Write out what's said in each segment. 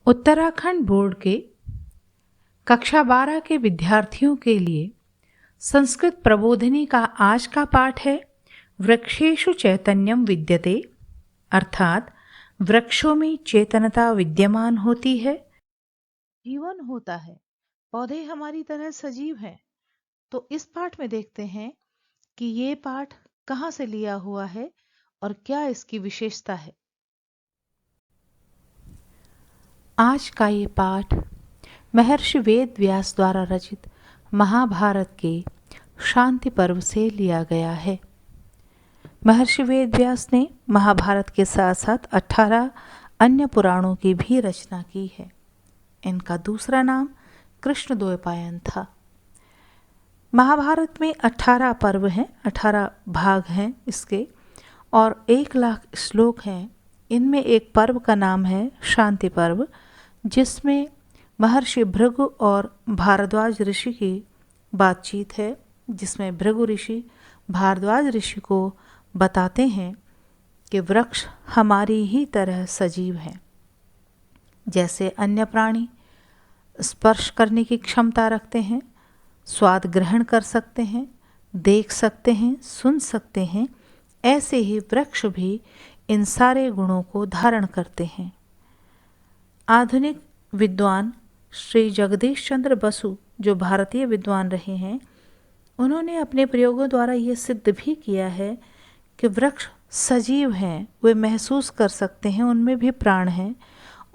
Uttarakhand board के कक्षा 12 के विद्यार्थियों के लिए संस्कृत प्रबोधिनी का आज का पाठ है वृक्षेषु चैतन्यम विद्यते, अर्थात वृक्षों में चेतनता विद्यमान होती है, जीवन होता है। पौधे हमारी तरह सजीव हैं। तो इस पाठ में देखते हैं कि ये पाठ कहाँ से लिया हुआ है और क्या इसकी विशेषता है। आज का ये पाठ महर्षि वेद व्यास द्वारा रचित महाभारत के शांति पर्व से लिया गया है। महर्षि वेद व्यास ने महाभारत के साथ साथ 18 अन्य पुराणों की भी रचना की है। इनका दूसरा नाम कृष्ण द्वैपायन था। महाभारत में 18 पर्व हैं, 18 भाग हैं इसके, और 1,00,000 श्लोक हैं। इनमें एक पर्व का नाम है शांति पर्व, जिसमें महर्षि भृगु और भारद्वाज ऋषि की बातचीत है, जिसमें भृगु ऋषि भारद्वाज ऋषि को बताते हैं कि वृक्ष हमारी ही तरह सजीव हैं। जैसे अन्य प्राणी स्पर्श करने की क्षमता रखते हैं, स्वाद ग्रहण कर सकते हैं, देख सकते हैं, सुन सकते हैं, ऐसे ही वृक्ष भी इन सारे गुणों को धारण करते हैं। आधुनिक विद्वान श्री जगदीश चंद्र बसु, जो भारतीय विद्वान रहे हैं, उन्होंने अपने प्रयोगों द्वारा ये सिद्ध भी किया है कि वृक्ष सजीव हैं, वे महसूस कर सकते हैं, उनमें भी प्राण हैं।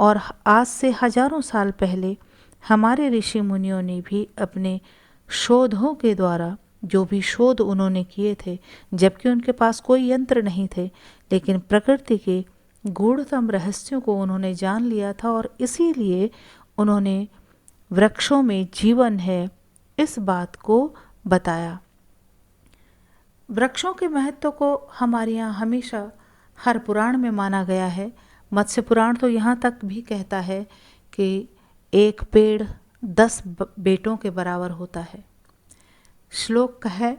और आज से हजारों साल पहले हमारे ऋषि मुनियों ने भी अपने शोधों के द्वारा, जो भी शोध उन्होंने किए थे, जबकि उनके पास कोई यंत्र नहीं थे, लेकिन प्रकृति के गूढ़तम रहस्यों को उन्होंने जान लिया था, और इसीलिए उन्होंने वृक्षों में जीवन है इस बात को बताया। वृक्षों के महत्व को हमारे यहाँ हमेशा हर पुराण में माना गया है। मत्स्य पुराण तो यहाँ तक भी कहता है कि एक पेड़ 10 बेटों के बराबर होता है। श्लोक है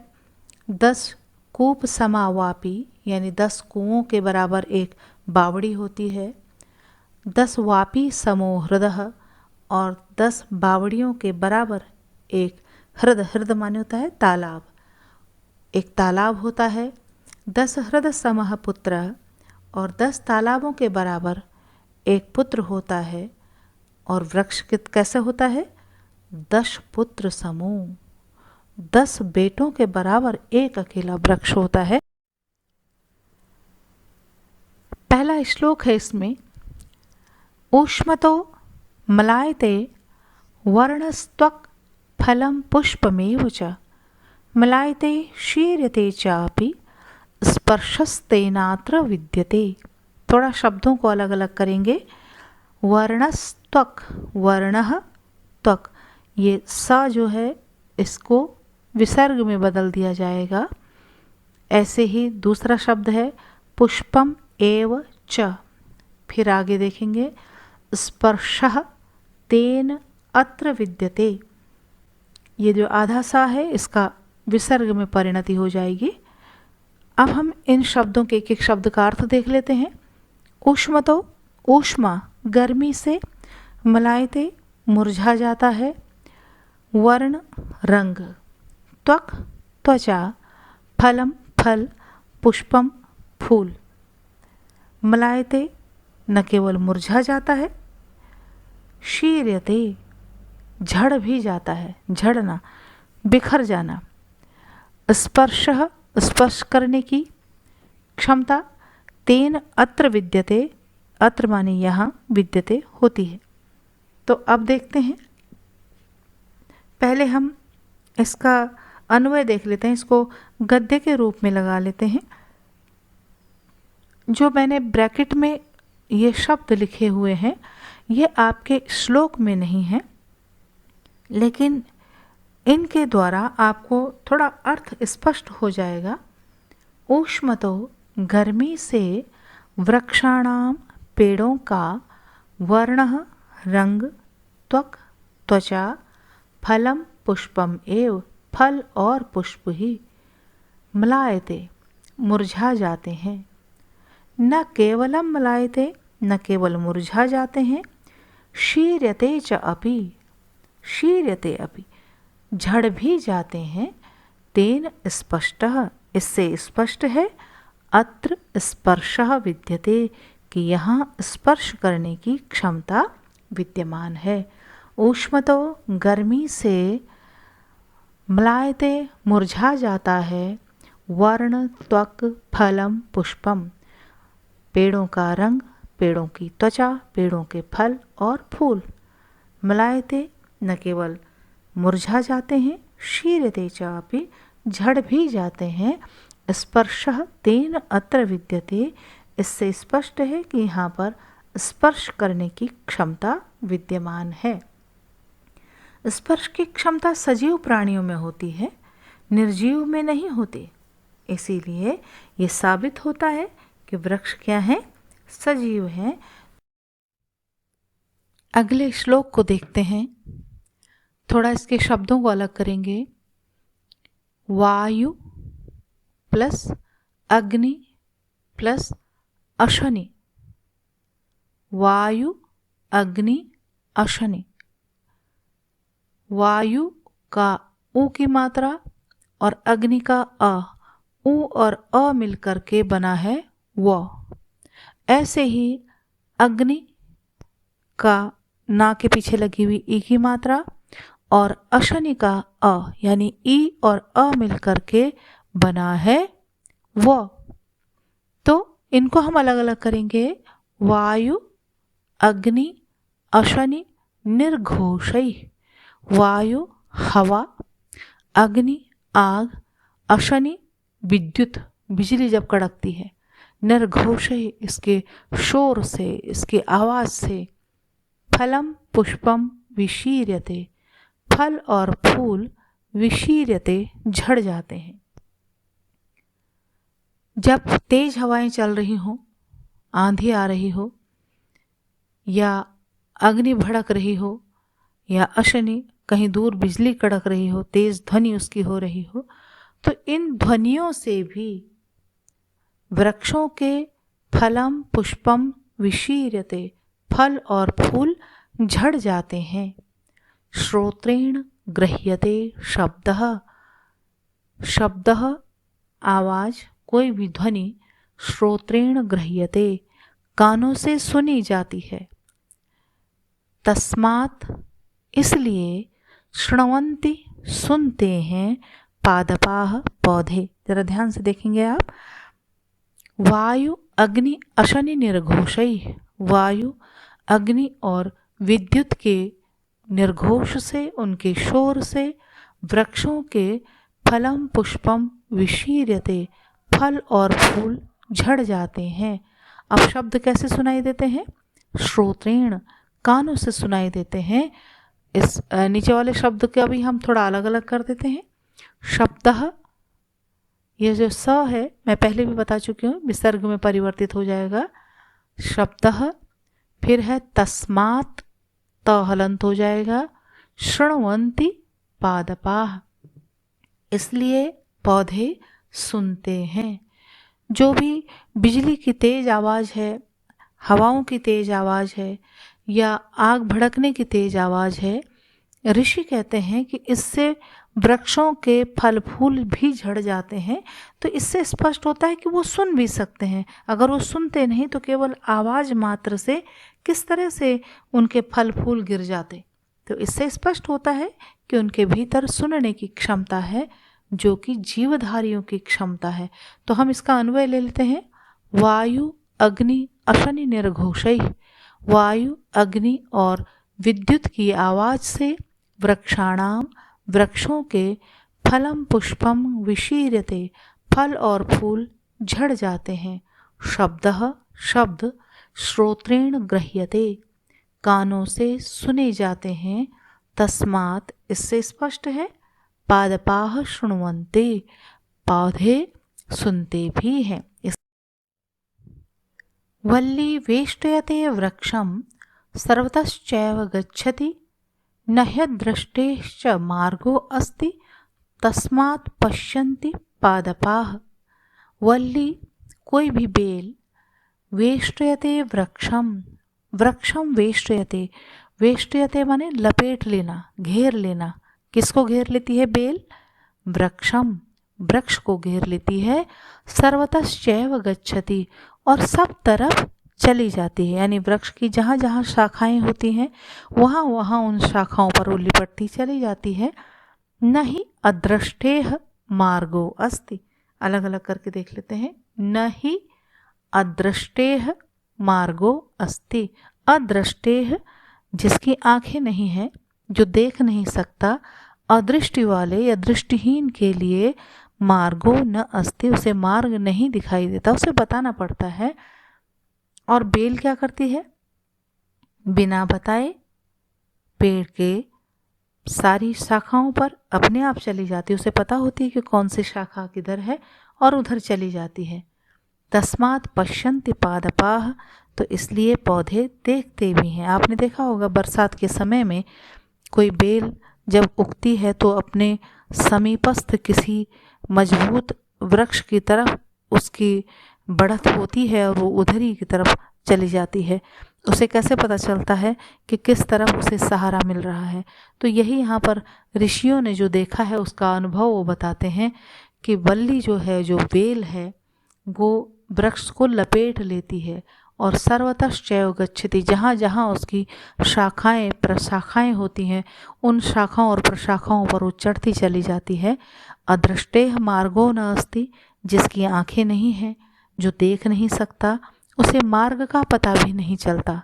10 कूप समावापी, यानी 10 कुओं के बराबर एक बावड़ी होती है। 10 वापी समो हृदय, और 10 बावड़ियों के बराबर एक हृदय माने होता है तालाब, एक तालाब होता है। 10 हृदय समः पुत्र, और 10 तालाबों के बराबर एक पुत्र होता है। और वृक्ष कैसे होता है? 10 पुत्र समूह, 10 बेटों के बराबर एक अकेला वृक्ष होता है। पहला श्लोक है इसमें, ऊष्मतो मलायते वर्णस्त्वक् फलं पुष्पमेव च मलायते शीर्यते चापि स्पर्शस्तेनात्र विद्यते। थोड़ा शब्दों को अलग अलग करेंगे। वर्णस्त्वक्, वर्णः त्वक्, ये स जो है इसको विसर्ग में बदल दिया जाएगा। ऐसे ही दूसरा शब्द है पुष्पम एव च, फिर आगे देखेंगे स्पर्शः तेन अत्र विद्यते। ये जो आधा सा है इसका विसर्ग में परिणति हो जाएगी। अब हम इन शब्दों के एक एक शब्द का अर्थ देख लेते हैं। ऊष्मतो, ऊष्मा गर्मी से, मलायते मुरझा जाता है, वर्ण रंग, त्वक त्वचा, फलम फल, पुष्पम फूल। मलायते न केवल मुरझा जाता है, शीर्यते झड़ भी जाता है, झड़ना, बिखर जाना। स्पर्शः स्पर्श करने की क्षमता, तेन अत्र विद्यते, अत्र माने यहाँ, विद्यते होती है। तो अब देखते हैं, पहले हम इसका अन्वय देख लेते हैं, इसको गद्य के रूप में लगा लेते हैं। जो मैंने ब्रैकेट में ये शब्द लिखे हुए हैं, ये आपके श्लोक में नहीं है, लेकिन इनके द्वारा आपको थोड़ा अर्थ स्पष्ट हो जाएगा। ऊष्मतो गर्मी से, वृक्षाणाम पेड़ों का, वर्णः रंग, त्वक त्वचा, फलम पुष्पम एव फल और पुष्प ही, मलायते मुरझा जाते हैं, न केवलम मलायते न केवल मुरझा जाते हैं, शीर्यते च अपि, शीर्यते अपि, झड़ भी जाते हैं। तेन स्पष्टः, इससे स्पष्ट है। अत्र स्पर्शः विद्यते, कि यहाँ स्पर्श करने की क्षमता विद्यमान है। ऊष्मतो, गर्मी से, म्लायते, मुरझा जाता है। वर्ण, त्वक, फलम, पुष्पम, पेड़ों का रंग, पेड़ों की त्वचा, पेड़ों के फल और फूल। म्लायते, न केवल मुरझा जाते हैं, शीर्यते चापि, झड़ भी जाते हैं। स्पर्शः तेन अत्र विद्यते, इससे स्पष्ट है कि यहाँ पर स्पर्श करने की क्षमता विद्यमान है। स्पर्श की क्षमता सजीव प्राणियों में होती है, निर्जीव में नहीं होती। इसीलिए ये साबित होता है कि वृक्ष क्या है, सजीव हैं। अगले श्लोक को देखते हैं, थोड़ा इसके शब्दों को अलग करेंगे। वायु प्लस अग्नि प्लस अशनि, वायु, अग्नि, अशनि। वायु का उ की मात्रा और अग्नि का अ, उ और अ मिलकर के बना है व। ऐसे ही अग्नि का ना के पीछे लगी हुई ई की मात्रा और अशनि का अ यानी ई और अ मिलकर के बना है व। तो इनको हम अलग अलग करेंगे। वायु, अग्नि, अशनि, निर्घोषै। वायु हवा, अग्नि आग, अशनि विद्युत बिजली जब कड़कती है, निर्घोषै इसके शोर से, इसकी आवाज से। फलम पुष्पम विशीर्यते, फल और फूल विशीर्यते झड़ जाते हैं। जब तेज हवाएं चल रही हो, आंधी आ रही हो, या अग्नि भड़क रही हो, या अशनि कहीं दूर बिजली कड़क रही हो, तेज ध्वनि उसकी हो रही हो, तो इन ध्वनियों से भी वृक्षों के फलम पुष्पम विशीर्यते, फल और फूल झड़ जाते हैं। श्रोत्रेण गृह्यते शब्दः, शब्दः आवाज, कोई भी ध्वनि, श्रोत्रेण गृह्यते कानों से सुनी जाती है। तस्मात् इसलिए, शृण्वन्ति सुनते हैं, पादपाः पौधे। जरा ध्यान से देखेंगे आप। वायु अग्नि अशनि निर्घोषै, वायु अग्नि और विद्युत के निर्घोष से, उनके शोर से वृक्षों के फलम पुष्पम विशीर्यते, फल और फूल झड़ जाते हैं। अब शब्द कैसे सुनाई देते हैं? श्रोत्रेण, कानों से सुनाई देते हैं। इस नीचे वाले शब्द का भी हम थोड़ा अलग अलग कर देते हैं। शब्दः, ये जो स है मैं पहले भी बता चुकी हूँ, विसर्ग में परिवर्तित हो जाएगा। शब्दः, फिर है तस्मात्, त हलंत हो जाएगा। शृण्वन्ति पादपाः, इसलिए पौधे सुनते हैं। जो भी बिजली की तेज आवाज है, हवाओं की तेज आवाज है, या आग भड़कने की तेज आवाज है, ऋषि कहते हैं कि इससे वृक्षों के फल फूल भी झड़ जाते हैं। तो इससे स्पष्ट होता है कि वो सुन भी सकते हैं। अगर वो सुनते नहीं तो केवल आवाज मात्र से किस तरह से उनके फल फूल गिर जाते। तो इससे स्पष्ट होता है कि उनके भीतर सुनने की क्षमता है, जो कि जीवधारियों की क्षमता है। तो हम इसका अन्वय ले लेते हैं। वायु अग्नि अशनि निर्घोषै, वायु अग्नि और विद्युत की आवाज से वृक्षाणाम, वृक्षों के फलम पुष्पम विशीर्यते, फल और फूल झड़ जाते हैं। शब्दः, शब्द श्रोत्रेण गृह्यते, कानों से सुने जाते हैं। तस्मात्, इससे स्पष्ट है। पादपाः शृण्वन्ते, पौधे सुनते भी हैं। वल्ली वेष्टयते वृक्षं सर्वतश्चैव गच्छति, न ह्यदृष्टेश्च मार्गो अस्ति, तस्मात् पश्यन्ति पादपाः। वल्ली, कोई भी बेल, वेष्टयते वृक्षम, वृक्षम वेष्टयते, वेष्टयते माने लपेट लेना, घेर लेना। किसको घेर लेती है बेल? वृक्षम, वृक्ष को घेर लेती है। सर्वतश्चैव गच्छति, और सब तरफ चली जाती है, यानी वृक्ष की जहाँ जहाँ शाखाएं होती हैं वहाँ वहाँ उन शाखाओं पर वो लिपटती चली जाती है। न ही अदृष्टेह मार्गो अस्ति, अलग अलग करके देख लेते हैं। न ही अदृष्टेह मार्गो अस्ति, अदृष्टेह जिसकी आंखें नहीं हैं, जो देख नहीं सकता, अदृष्टि वाले या दृष्टिहीन के लिए मार्गो न अस्ति, उसे मार्ग नहीं दिखाई देता, उसे बताना पड़ता है। और बेल क्या करती है? बिना बताए पेड़ के सारी शाखाओं पर अपने आप चली जाती है, उसे पता होती है कि कौन सी शाखा किधर है और उधर चली जाती है। तस्मात् पश्यन्ति पादपाः, तो इसलिए पौधे देखते भी हैं। आपने देखा होगा बरसात के समय में कोई बेल जब उगती है तो अपने समीपस्थ किसी मजबूत वृक्ष की तरफ उसकी बढ़त होती है और वो उधर ही की तरफ चली जाती है। उसे कैसे पता चलता है कि किस तरफ उसे सहारा मिल रहा है? तो यही यहाँ पर ऋषियों ने जो देखा है उसका अनुभव वो बताते हैं कि वल्ली जो है, जो बेल है, वो वृक्ष को लपेट लेती है और सर्वतश्चैव गच्छति, जहाँ जहाँ उसकी शाखाएं प्रशाखाएं होती हैं उन शाखाओं और प्रशाखाओं पर वो चढ़ती चली जाती है। अदृष्टेह मार्गो न अस्ति, जिसकी आंखें नहीं हैं, जो देख नहीं सकता, उसे मार्ग का पता भी नहीं चलता।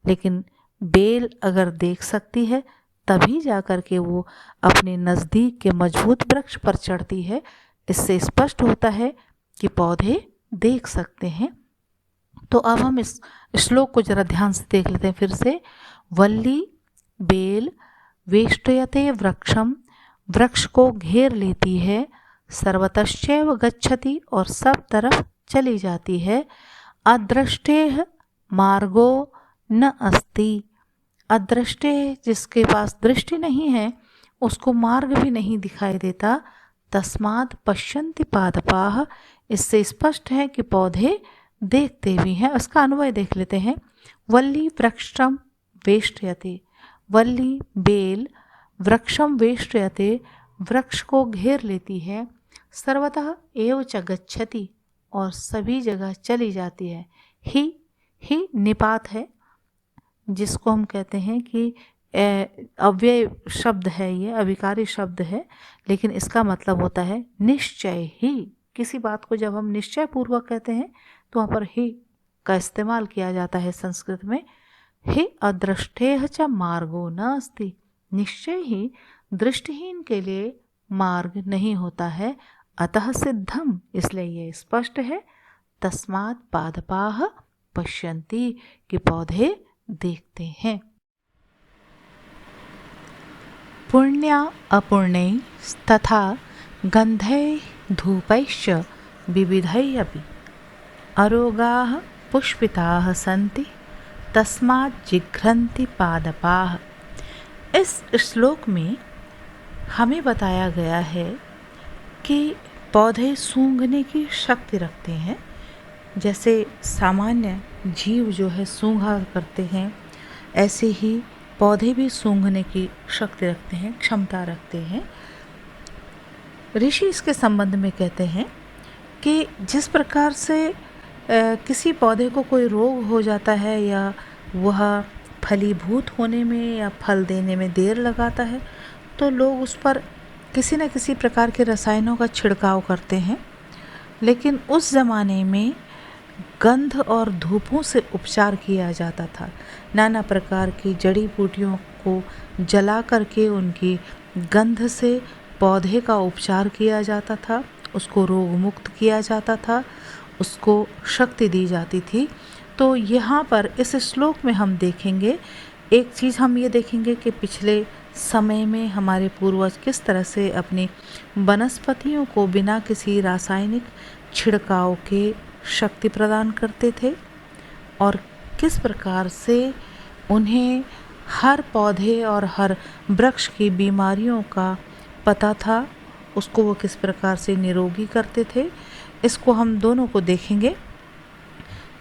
लेकिन बेल अगर देख सकती है तभी जाकर के वो अपने नज़दीक के मजबूत वृक्ष पर चढ़ती है। इससे स्पष्ट होता है कि पौधे देख सकते हैं। तो अब हम इस श्लोक को जरा ध्यान से देख लेते हैं फिर से। वल्ली बेल वेष्टयते वृक्षम, वृक्ष को घेर लेती है। सर्वतश्चैव गच्छति, और सब तरफ चली जाती है। अदृष्टेह मार्गो न अस्ति, अदृष्टे जिसके पास दृष्टि नहीं है उसको मार्ग भी नहीं दिखाई देता। तस्मात् पश्यन्ति पादपाः, इससे स्पष्ट है कि पौधे देखते भी हैं। इसका अन्वय देख लेते हैं। वल्ली वृक्षम वेष्टयते, वल्ली बेल वृक्षम वेष्टयते, वृक्ष को घेर लेती है। सर्वतः एव च गच्छति, और सभी जगह चली जाती है। ही निपात है, जिसको हम कहते हैं कि अव्यय शब्द है, ये अविकारी शब्द है, लेकिन इसका मतलब होता है निश्चय ही। किसी बात को जब हम निश्चय पूर्वक कहते हैं तो वहाँ पर ही का इस्तेमाल किया जाता है संस्कृत में। ही अदृष्टेह च मार्गो न अस्ति, निश्चय ही दृष्टिहीन के लिए मार्ग नहीं होता है। अतः सिद्धम, इसलिए ये स्पष्ट है। तस्मात् पादपाः पश्यन्ति, कि पौधे देखते हैं। पुण्या अपुण्यै तथा गन्धै धूपैश्च विविधैः अपि अरोगाः पुष्पिताः सन्ति, तस्मात् जिघ्रन्ति पादपाः। इस श्लोक में हमें बताया गया है कि पौधे सूंघने की शक्ति रखते हैं। जैसे सामान्य जीव जो है सूंघा करते हैं, ऐसे ही पौधे भी सूंघने की शक्ति रखते हैं, क्षमता रखते हैं। ऋषि इसके संबंध में कहते हैं कि जिस प्रकार से किसी पौधे को कोई रोग हो जाता है या वह फलीभूत होने में या फल देने में देर लगाता है, तो लोग उस पर किसी न किसी प्रकार के रसायनों का छिड़काव करते हैं। लेकिन उस ज़माने में गंध और धूपों से उपचार किया जाता था। नाना प्रकार की जड़ी बूटियों को जला करके उनकी गंध से पौधे का उपचार किया जाता था, उसको रोग मुक्त किया जाता था, उसको शक्ति दी जाती थी। तो यहाँ पर इस श्लोक में हम देखेंगे, एक चीज़ हम ये देखेंगे कि पिछले समय में हमारे पूर्वज किस तरह से अपनी वनस्पतियों को बिना किसी रासायनिक छिड़काव के शक्ति प्रदान करते थे और किस प्रकार से उन्हें हर पौधे और हर वृक्ष की बीमारियों का पता था, उसको वो किस प्रकार से निरोगी करते थे। इसको हम दोनों को देखेंगे।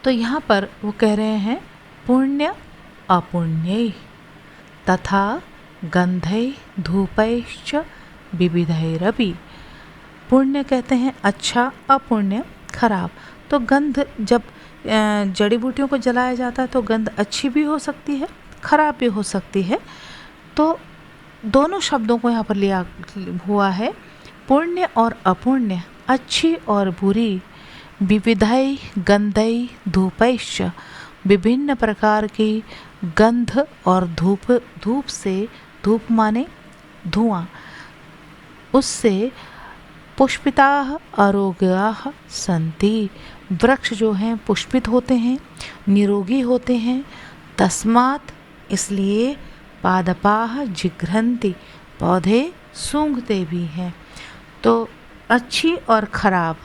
तो यहाँ पर वो कह रहे हैं पुण्य अपुण्य, तथा गंधै धूपैश्च विविधैरपि। पुण्य कहते हैं अच्छा, अपुण्य खराब। तो गंध, जब जड़ी बूटियों को जलाया जाता है तो गंध अच्छी भी हो सकती है, खराब भी हो सकती है। तो दोनों शब्दों को यहाँ पर लिया हुआ है, पुण्य और अपुण्य, अच्छी और बुरी। विविधै गंधै धूपैश्च, विभिन्न प्रकार की गंध और धूप, धूप से, धूप माने धुआं, उससे पुष्पिताः आरोग्याः सन्ति, वृक्ष जो हैं पुष्पित होते हैं, निरोगी होते हैं। तस्मात्, इसलिए, पादपाः जिघ्रन्ति, पौधे सूंघते भी हैं। तो अच्छी और खराब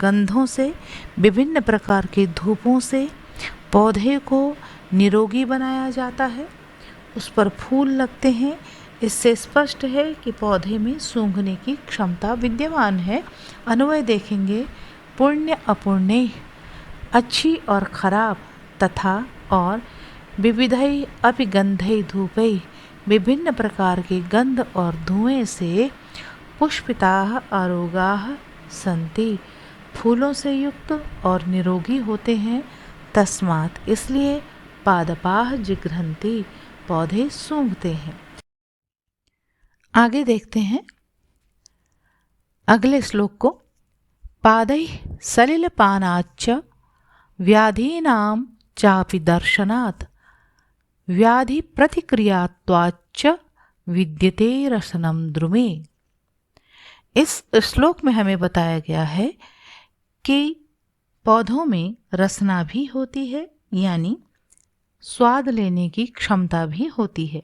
गंधों से, विभिन्न प्रकार के धूपों से पौधे को निरोगी बनाया जाता है, उस पर फूल लगते हैं। इससे स्पष्ट है कि पौधे में सूंघने की क्षमता विद्यमान है। अन्वय देखेंगे, पुण्य अपुण्य, अच्छी और खराब, तथा और विविधै अपि गंधै धूपै, विभिन्न प्रकार के गंध और धुएं से पुष्पिताः आरोगाः सन्ति, फूलों से युक्त और निरोगी होते हैं। तस्मात्, इसलिए, पादपाः जिघ्रन्ति, पौधे सूंघते हैं। आगे देखते हैं अगले श्लोक को। पादै सलिलपानाच्च व्याधीनां चापि दर्शनात् व्याधि प्रतिक्रियात्वाच्च विद्यते रसनं द्रुमे। इस श्लोक में हमें बताया गया है कि पौधों में रसना भी होती है, यानी स्वाद लेने की क्षमता भी होती है।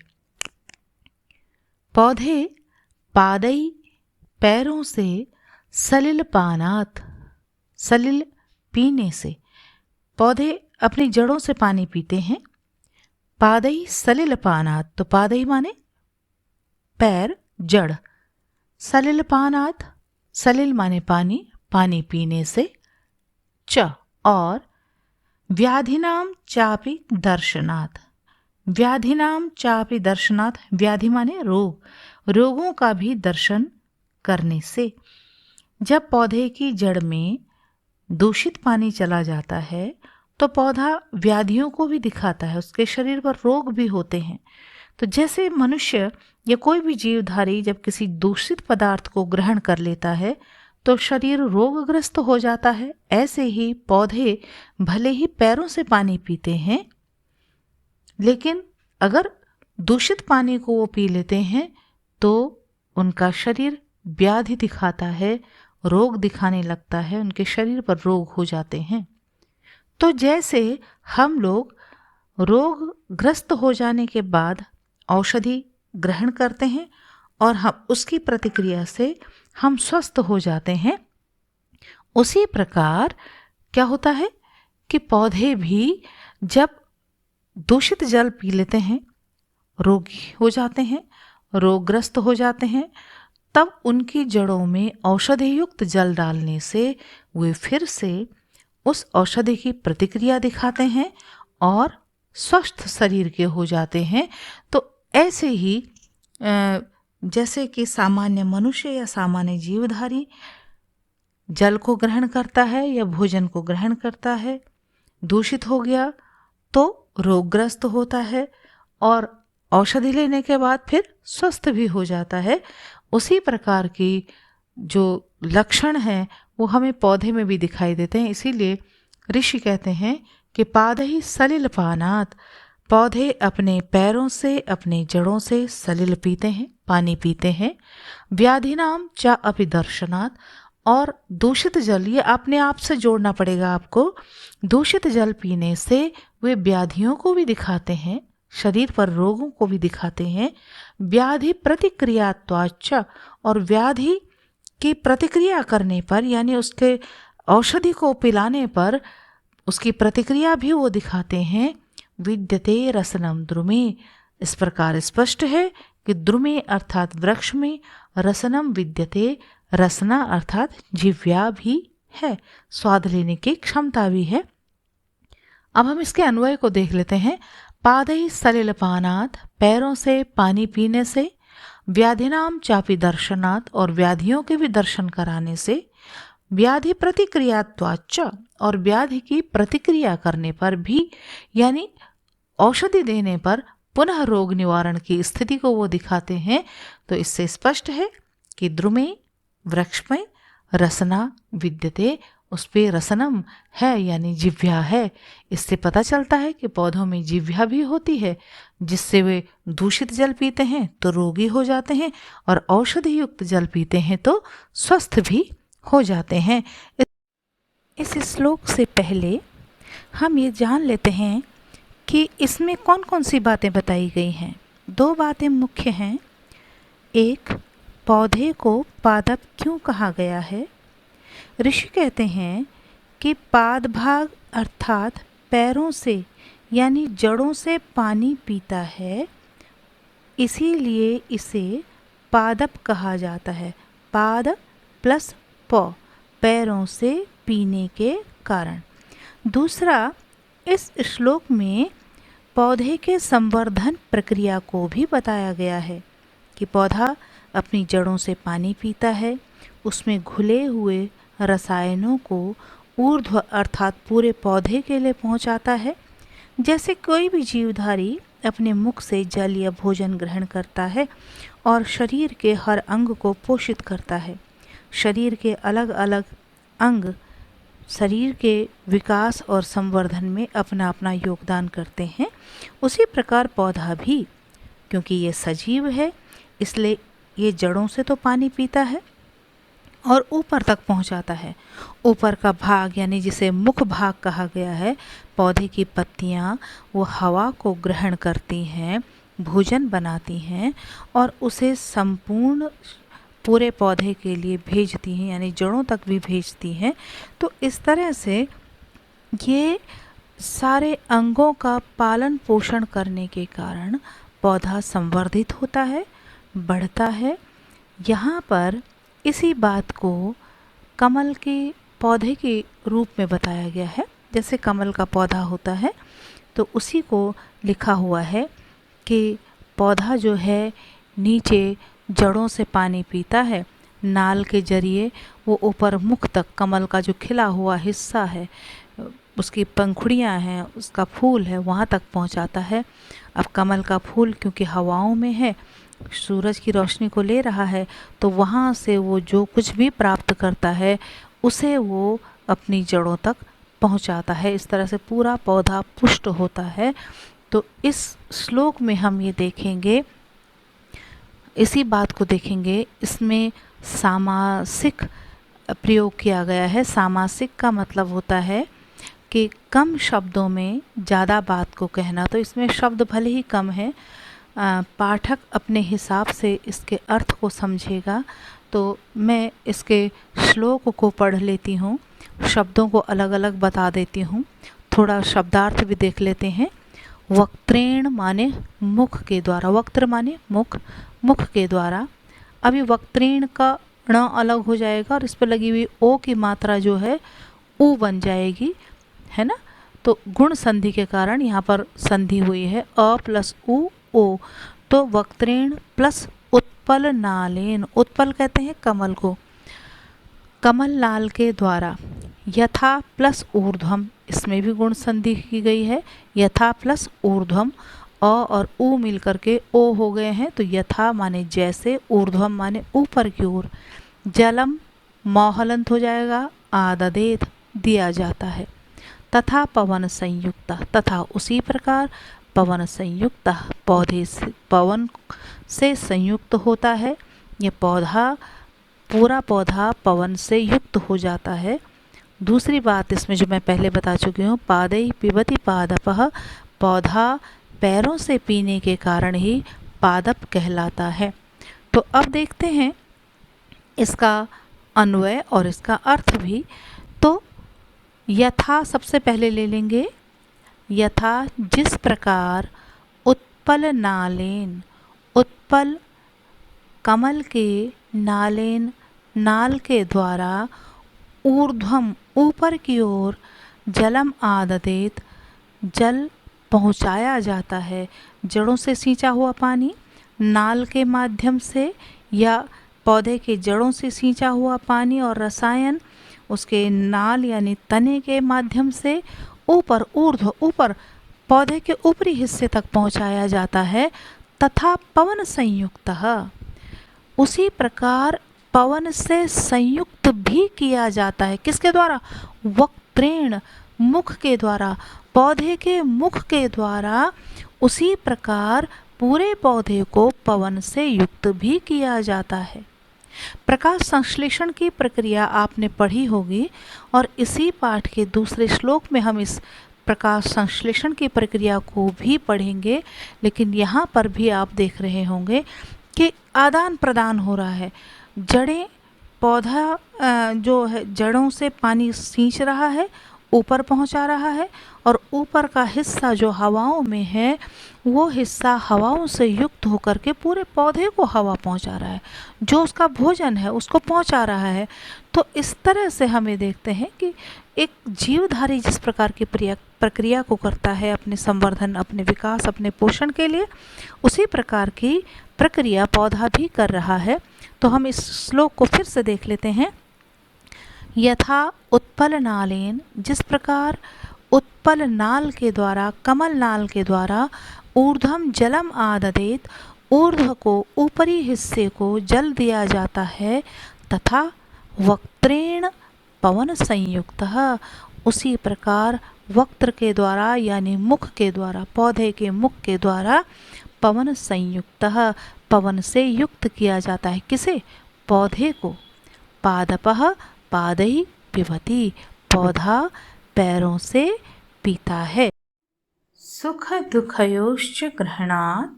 पौधे पादै, पैरों से, सलिल पानात, सलिल पीने से, पौधे अपनी जड़ों से पानी पीते हैं। पादै सलिल पानात, तो पादै माने पैर, जड़। सलिल पानात, सलिल माने पानी, पानी पीने से। च, और व्याधिनाम चापि दर्शनात्, व्याधिनाम चापि दर्शनात्, व्याधि माने रोग, रोगों का भी दर्शन करने से। जब पौधे की जड़ में दूषित पानी चला जाता है तो पौधा व्याधियों को भी दिखाता है, उसके शरीर पर रोग भी होते हैं। तो जैसे मनुष्य या कोई भी जीवधारी जब किसी दूषित पदार्थ को ग्रहण कर लेता है तो शरीर रोगग्रस्त हो जाता है, ऐसे ही पौधे भले ही पैरों से पानी पीते हैं, लेकिन अगर दूषित पानी को वो पी लेते हैं तो उनका शरीर व्याधि दिखाता है, रोग दिखाने लगता है, उनके शरीर पर रोग हो जाते हैं। तो जैसे हम लोग रोगग्रस्त हो जाने के बाद औषधि ग्रहण करते हैं और हम उसकी प्रतिक्रिया से हम स्वस्थ हो जाते हैं, उसी प्रकार क्या होता है कि पौधे भी जब दूषित जल पी लेते हैं, रोगी हो जाते हैं, रोगग्रस्त हो जाते हैं, तब उनकी जड़ों में औषधि युक्त जल डालने से वे फिर से उस औषधि की प्रतिक्रिया दिखाते हैं और स्वस्थ शरीर के हो जाते हैं। तो ऐसे ही जैसे कि सामान्य मनुष्य या सामान्य जीवधारी जल को ग्रहण करता है या भोजन को ग्रहण करता है, दूषित हो गया तो रोगग्रस्त होता है और औषधि लेने के बाद फिर स्वस्थ भी हो जाता है, उसी प्रकार की जो लक्षण हैं वो हमें पौधे में भी दिखाई देते हैं। इसीलिए ऋषि कहते हैं कि पादै सलिल पानात्, पौधे अपने पैरों से, अपने जड़ों से सलिल पीते हैं, पानी पीते हैं। व्याधिनाम च अपि दर्शनात्, और दूषित जल, ये अपने आप से जोड़ना पड़ेगा आपको, दूषित जल पीने से वे व्याधियों को भी दिखाते हैं, शरीर पर रोगों को भी दिखाते हैं। व्याधि प्रतिक्रियात्वाच्च, और व्याधि की प्रतिक्रिया करने पर, यानी उसके औषधि को पिलाने पर उसकी प्रतिक्रिया भी वो दिखाते हैं। विद्यते रसनम द्रुमे, इस प्रकार स्पष्ट है कि द्रुमे अर्थात वृक्ष में, रसनम विद्यते, रसना अर्थात जिह्वा भी है, स्वाद लेने की क्षमता भी है। अब हम इसके अन्वय को देख लेते हैं। पादैः सलिलपानात्, पैरों से पानी पीने से, व्याधिनाम चापि दर्शनात्, और व्याधियों के भी दर्शन कराने से, व्याधि प्रतिक्रियात्वाच्च, और व्याधि की प्रतिक्रिया करने पर भी, यानी औषधि देने पर पुनः रोग निवारण की स्थिति को वो दिखाते हैं। तो इससे स्पष्ट है कि द्रुमे वृक्ष में रसना विद्यते, उस पे रसनम है यानी जिह्वा है। इससे पता चलता है कि पौधों में जिह्वा भी होती है, जिससे वे दूषित जल पीते हैं तो रोगी हो जाते हैं, और औषधि युक्त जल पीते हैं तो स्वस्थ भी हो जाते हैं। इस श्लोक से पहले हम ये जान लेते हैं कि इसमें कौन कौन सी बातें बताई गई हैं। दो बातें मुख्य हैं। एक, पौधे को पादप क्यों कहा गया है। ऋषि कहते हैं कि पाद भाग अर्थात पैरों से यानी जड़ों से पानी पीता है, इसीलिए इसे पादप कहा जाता है। पाद प्लस प, पैरों से पीने के कारण। दूसरा, इस श्लोक में पौधे के संवर्धन प्रक्रिया को भी बताया गया है कि पौधा अपनी जड़ों से पानी पीता है, उसमें घुले हुए रसायनों को ऊर्ध्व अर्थात पूरे पौधे के लिए पहुंचाता है। जैसे कोई भी जीवधारी अपने मुख से जल या भोजन ग्रहण करता है और शरीर के हर अंग को पोषित करता है। शरीर के अलग अलग अंग शरीर के विकास और संवर्धन में अपना अपना योगदान करते हैं। उसी प्रकार पौधा भी, क्योंकि ये सजीव है, इसलिए ये जड़ों से तो पानी पीता है और ऊपर तक पहुंचाता है। ऊपर का भाग यानी जिसे मुख भाग कहा गया है, पौधे की पत्तियां वो हवा को ग्रहण करती हैं, भोजन बनाती हैं और उसे संपूर्ण पूरे पौधे के लिए भेजती हैं, यानी जड़ों तक भी भेजती हैं। तो इस तरह से ये सारे अंगों का पालन पोषण करने के कारण पौधा संवर्धित होता है, बढ़ता है। यहाँ पर इसी बात को कमल के पौधे के रूप में बताया गया है। जैसे कमल का पौधा होता है तो उसी को लिखा हुआ है कि पौधा जो है नीचे जड़ों से पानी पीता है, नाल के जरिए वो ऊपर मुख तक कमल का जो खिला हुआ हिस्सा है, उसकी पंखुड़ियाँ हैं, उसका फूल है, वहाँ तक पहुँचाता है। अब कमल का फूल क्योंकि हवाओं में है, सूरज की रोशनी को ले रहा है, तो वहाँ से वो जो कुछ भी प्राप्त करता है उसे वो अपनी जड़ों तक पहुँचाता है। इस तरह से पूरा पौधा पुष्ट होता है। तो इस श्लोक में हम ये देखेंगे, इसी बात को देखेंगे। इसमें सामासिक प्रयोग किया गया है। सामासिक का मतलब होता है कि कम शब्दों में ज़्यादा बात को कहना। तो इसमें शब्द भले ही कम है, पाठक अपने हिसाब से इसके अर्थ को समझेगा। तो मैं इसके श्लोक को पढ़ लेती हूँ, शब्दों को अलग अलग बता देती हूँ, थोड़ा शब्दार्थ भी देख लेते हैं। वक्त्रेण माने मुख के द्वारा, वक्त्र माने मुख, मुख के द्वारा। अभी वक्त्रेण का ण अलग हो जाएगा और इस पर लगी हुई ओ की मात्रा जो है ऊ बन जाएगी, है ना। तो गुण संधि के कारण यहाँ पर संधि हुई है, अ प्लस उ ओ। तो वक्त्रेण प्लस उत्पल नालेन, उत्पल कहते हैं कमल को, कमल नाल के द्वारा। यथा प्लस ऊर्ध्वम, इसमें भी गुण संधि की गई है, यथा प्लस ऊर्ध्वम। अ और ऊ मिलकर के ओ हो गए हैं। तो यथा माने जैसे, ऊर्ध्वम माने ऊपर की ओर। जलम मौहलंत हो जाएगा, आददेत दिया जाता है। तथा पवन संयुक्त, तथा उसी प्रकार पवन संयुक्त, पौधे से पवन से संयुक्त होता है। ये पौधा, पूरा पौधा पवन से युक्त हो जाता है। दूसरी बात इसमें जो मैं पहले बता चुकी हूँ, पादै पिबति पादपः, पौधा पैरों से पीने के कारण ही पादप कहलाता है। तो अब देखते हैं इसका अन्वय और इसका अर्थ भी। तो यथा सबसे पहले ले लेंगे, यथा जिस प्रकार, उत्पल नालेन, उत्पल कमल के नालेन नाल के द्वारा, ऊर्ध्वम ऊपर की ओर, जलम आददेत जल पहुंचाया जाता है। जड़ों से सींचा हुआ पानी नाल के माध्यम से या पौधे के जड़ों से सींचा हुआ पानी और रसायन उसके नाल यानी तने के माध्यम से ऊपर ऊपर पौधे के ऊपरी हिस्से तक पहुंचाया जाता है। तथा पवन संयुक्तः, उसी प्रकार पवन से संयुक्त भी किया जाता है। किसके द्वारा? वक्त्रेण, मुख के द्वारा, पौधे के मुख के द्वारा उसी प्रकार पूरे पौधे को पवन से युक्त भी किया जाता है। प्रकाश संश्लेषण की प्रक्रिया आपने पढ़ी होगी और इसी पाठ के दूसरे श्लोक में हम इस प्रकाश संश्लेषण की प्रक्रिया को भी पढ़ेंगे। लेकिन यहाँ पर भी आप देख रहे होंगे कि आदान प्रदान हो रहा है। जड़ें, पौधा जो है जड़ों से पानी सींच रहा है, ऊपर पहुंचा रहा है, और ऊपर का हिस्सा जो हवाओं में है वो हिस्सा हवाओं से युक्त होकर के पूरे पौधे को हवा पहुंचा रहा है, जो उसका भोजन है उसको पहुंचा रहा है। तो इस तरह से हमें देखते हैं कि एक जीवधारी जिस प्रकार की प्रक्रिया को करता है अपने संवर्धन, अपने विकास, अपने पोषण के लिए, उसी प्रकार की प्रक्रिया पौधा भी कर रहा है। तो हम इस श्लोक को फिर से देख लेते हैं। यथा उत्पल नालेन, जिस प्रकार उत्पल नाल के द्वारा, कमल नाल के द्वारा ऊर्ध्वम जलम आददेत, ऊर्ध्व को, ऊपरी हिस्से को जल दिया जाता है। तथा वक्त्रेण पवन संयुक्तः, उसी प्रकार वक्त्र के द्वारा यानी मुख के द्वारा, पौधे के मुख के द्वारा पवन संयुक्तः, पवन से युक्त किया जाता है। किसे? पौधे को। पादपः पादैः पिबति, पौधा पैरों से पीता है। सुख दुःखयोश्च ग्रहणात्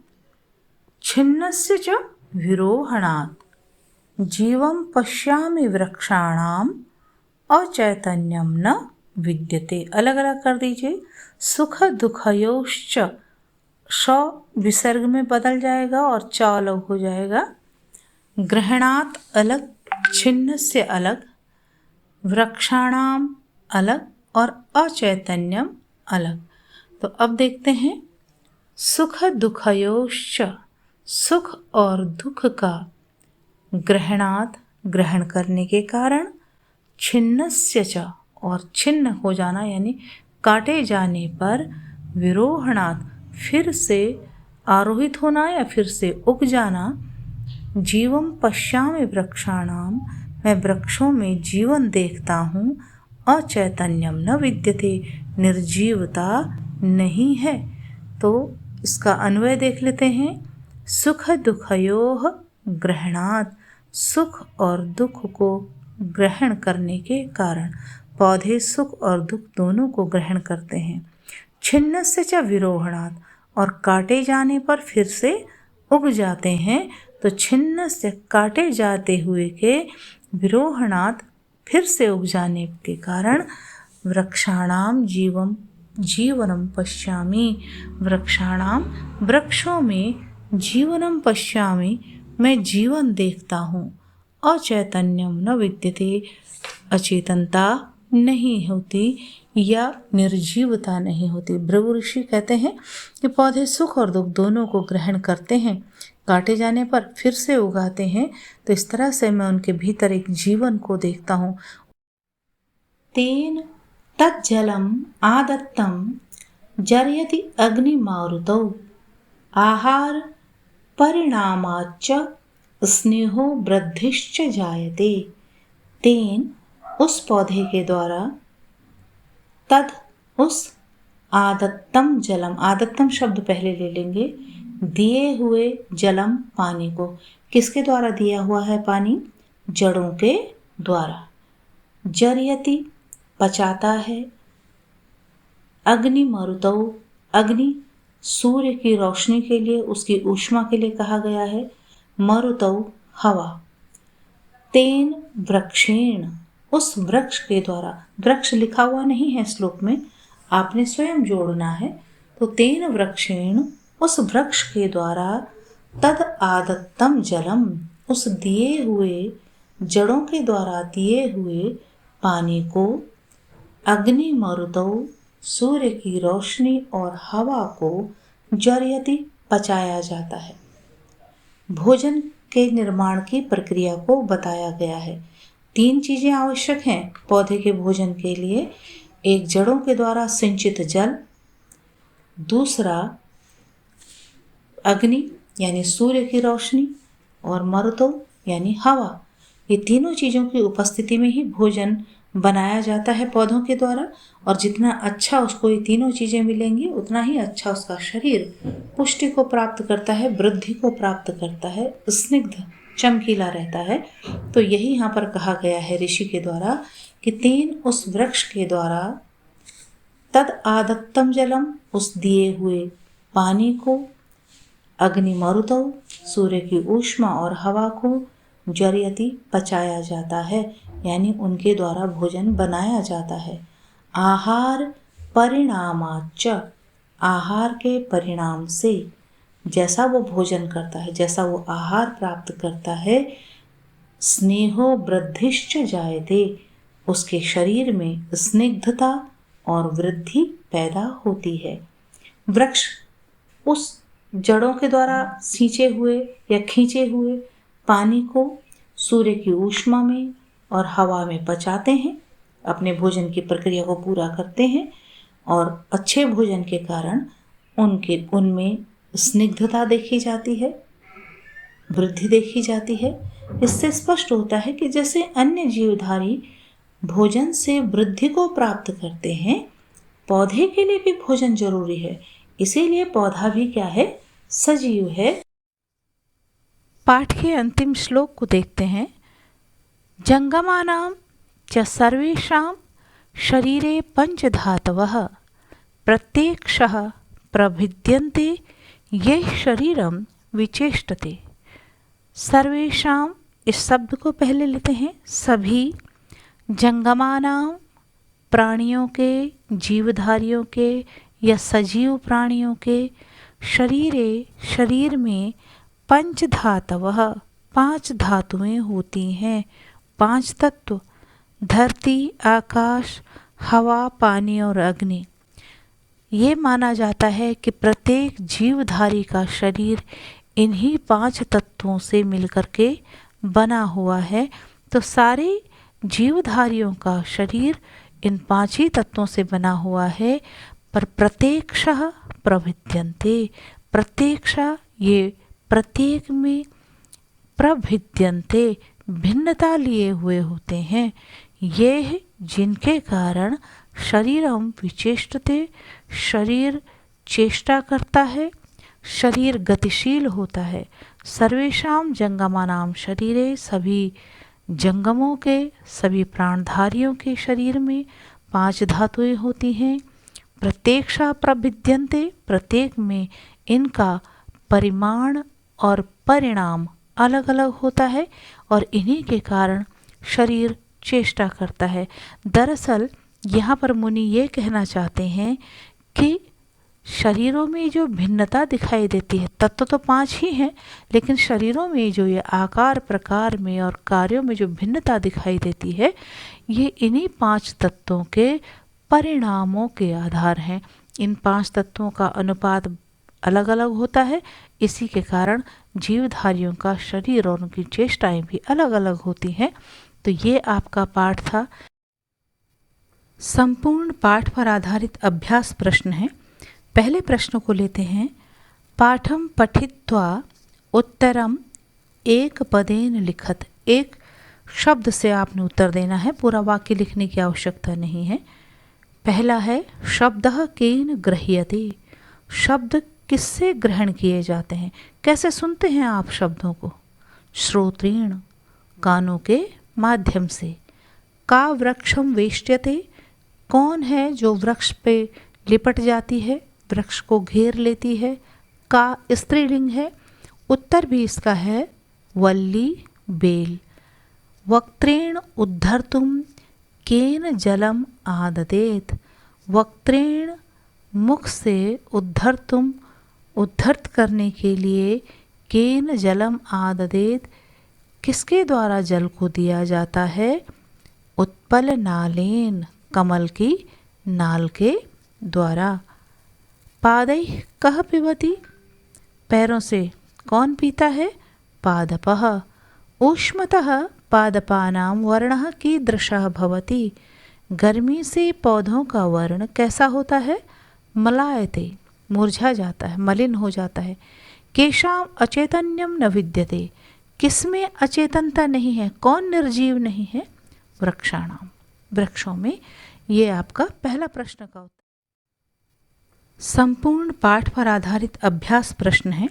छिन्नस्य च विरोहणात् जीवं पश्यामि वृक्षाणाम अचैतन्यम न विद्यते। अलग अलग कर दीजिए। सुख दुःखयोश्च, श विसर्ग में बदल जाएगा और च अलग हो जाएगा। ग्रहणात् अलग, छिन्न से अलग, वृक्षाणाम अलग और अचैतन्यम अलग। तो अब देखते हैं। सुख दुःखयोश्च, सुख और दुख का, ग्रहणात् ग्रहण करने के कारण, छिन्नस्य च और छिन्न हो जाना यानी काटे जाने पर, विरोहणात् फिर से आरोहित होना या फिर से उग जाना, जीवम पश्यामि वृक्षाणाम, मैं वृक्षों में जीवन देखता हूँ, अचैतन्यम न विद्यते, निर्जीवता नहीं है। तो इसका अन्वय देख लेते हैं। सुख दुःखयोः ग्रहणात्, सुख और दुख को ग्रहण करने के कारण पौधे सुख और दुख दोनों को ग्रहण करते हैं। छिन्नस्य च विरोहणात्, और काटे जाने पर फिर से उग जाते हैं। तो छिन्न से काटे जाते हुए के, विरोहणात् फिर से उग जाने के कारण, वृक्षाणाम जीवनम पश्यामि, वृक्षाणाम वृक्षों में, जीवनम पश्यामि मैं जीवन देखता हूँ, अचैतन्यम न विद्यते अचेतनता नहीं होती या निर्जीवता नहीं होती। भृगु ऋषि कहते हैं कि पौधे सुख और दुख दोनों को ग्रहण करते हैं, काटे जाने पर फिर से उगाते हैं। तो इस तरह से मैं उनके भीतर एक जीवन को देखता हूँ। तेन तज्जलम आदत्तम जरयति अग्निमारुतौ आहार परिणामाच्च स्नेहो वृद्धिश्च जायते। तेन उस पौधे के द्वारा, तद उस, आदत्तम जलम, आदत्तम शब्द पहले ले लेंगे, दिए हुए, जलम पानी को, किसके द्वारा दिया हुआ है पानी? जड़ों के द्वारा। जरयति पचाता है, अग्नि मरुतौ, अग्नि सूर्य की रोशनी के लिए, उसकी ऊष्मा के लिए कहा गया है। मरुतौ हवा। तेन वृक्षेण उस वृक्ष के द्वारा, वृक्ष लिखा हुआ नहीं है श्लोक में, आपने स्वयं जोड़ना है। तो तेन वृक्षेण उस वृक्ष के द्वारा, तद आदत्तम जलम उस दिए हुए, जड़ों के द्वारा दिए हुए पानी को, अग्नि मरुतौ सूर्य की रोशनी और हवा को जरियति पचाया जाता है। भोजन के निर्माण की प्रक्रिया को बताया गया है। 3 चीजें आवश्यक हैं पौधे के भोजन के लिए। एक, जड़ों के द्वारा सिंचित जल, दूसरा अग्नि यानी सूर्य की रोशनी, और मरुतो यानी हवा। ये तीनों चीजों की उपस्थिति में ही भोजन बनाया जाता है पौधों के द्वारा। और जितना अच्छा उसको ये तीनों चीजें मिलेंगी उतना ही अच्छा उसका शरीर पुष्टि को प्राप्त करता है, वृद्धि को प्राप्त करता है, स्निग्ध चमकीला रहता है। तो यही यहाँ पर कहा गया है ऋषि के द्वारा कि 3 उस वृक्ष के द्वारा तद आदत्तम जलम, उस दिए हुए पानी को, अग्नि मरुतौ, सूर्य की ऊष्मा और हवा को, जरियति पचाया जाता है, यानी उनके द्वारा भोजन बनाया जाता है। आहार परिणामाच, आहार के परिणाम से, जैसा वो भोजन करता है, जैसा वो आहार प्राप्त करता है, स्नेहो वृद्धिश्च जायते, उसके शरीर में स्निग्धता और वृद्धि पैदा होती है। वृक्ष उस जड़ों के द्वारा सींचे हुए या खींचे हुए पानी को सूर्य की ऊष्मा में और हवा में पचाते हैं, अपने भोजन की प्रक्रिया को पूरा करते हैं, और अच्छे भोजन के कारण उनमें स्निग्धता देखी जाती है, वृद्धि देखी जाती है। इससे स्पष्ट होता है कि जैसे अन्य जीवधारी भोजन से वृद्धि को प्राप्त करते हैं, पौधे के लिए भी भोजन जरूरी है। इसीलिए पौधा भी क्या है, सजीव है। पाठ के अंतिम श्लोक को देखते हैं। जंगमानां च सर्वेषां शरीरे पंचधातवः प्रत्यक्षः प्रभिद्यन्ते ये शरीरम विचेष्टते। सर्वेषां, इस शब्द को पहले लेते हैं। सभी, जंगमानां, प्राणियों के, जीवधारियों के या सजीव प्राणियों के, शरीरे, शरीर में, पंचधातवः, 5 धातुएं होती हैं, 5 तत्व, धरती, आकाश, हवा, पानी और अग्नि। ये माना जाता है कि प्रत्येक जीवधारी का शरीर इन्हीं 5 तत्वों से मिलकर के बना हुआ है। तो सारे जीवधारियों का शरीर इन 5 ही तत्वों से बना हुआ है। पर प्रत्यक्षः प्रभिद्यन्ते, प्रत्यक्षा, ये प्रत्येक में, प्रभिद्यन्ते, भिन्नता लिए हुए होते हैं। ये जिनके कारण शरीरम विचेष्टते, शरीर चेष्टा करता है, शरीर गतिशील होता है। सर्वेषां जंगमानां शरीरे, सभी जंगमों के, सभी प्राणधारियों के शरीर में 5 धातुएं होती हैं। प्रत्यक्षा प्रभिद्यन्ते, प्रत्येक में इनका परिमाण और परिणाम अलग अलग होता है और इन्हीं के कारण शरीर चेष्टा करता है। दरअसल यहाँ पर मुनि ये कहना चाहते हैं कि शरीरों में जो भिन्नता दिखाई देती है, तत्व तो 5 ही हैं, लेकिन शरीरों में जो ये आकार प्रकार में और कार्यों में जो भिन्नता दिखाई देती है, ये इन्हीं 5 तत्वों के परिणामों के आधार हैं। इन 5 तत्वों का अनुपात अलग अलग होता है, इसी के कारण जीवधारियों का शरीर और उनकी चेष्टाएं भी अलग अलग होती हैं। तो ये आपका पाठ था। संपूर्ण पाठ पर आधारित अभ्यास प्रश्न है। पहले प्रश्न को लेते हैं। पाठम पठित्वा उत्तरम एक पदेन लिखत। एक शब्द से आपने उत्तर देना है, पूरा वाक्य लिखने की आवश्यकता नहीं है। पहला है शब्दः केन गृह्यते। शब्द किससे ग्रहण किए जाते हैं, कैसे सुनते हैं आप शब्दों को? श्रोत्रेण, कानों के माध्यम से। का वृक्षम वेष्ट्यते, कौन है जो वृक्ष पे लिपट जाती है, वृक्ष को घेर लेती है। का स्त्रीलिंग है। उत्तर भी इसका है वल्ली, बेल। वक्त्रेण उद्धर्तुम केन जलम आददेत। वक्त्रेण, मुख से, उद्धर्तुम, उद्धर्त करने के लिए, केन जलम आददेत, किसके द्वारा जल को दिया जाता है? उत्पल नालेन, कमल की नाल के द्वारा। पादैः कः पिबति, पैरों से कौन पीता है, पादपः। ऊष्मतः पादपानां वर्णः कीदृशः भवति, गर्मी से पौधों का वर्ण कैसा होता है, मलायते, मुरझा जाता है, मलिन हो जाता है। केशाम अचैतन्यम न विद्यते, किसमें अचेतनता नहीं है, कौन निर्जीव नहीं है, वृक्षाणाम, वृक्षों में। ये आपका पहला प्रश्न का उत्तर। संपूर्ण पाठ पर आधारित अभ्यास प्रश्न है।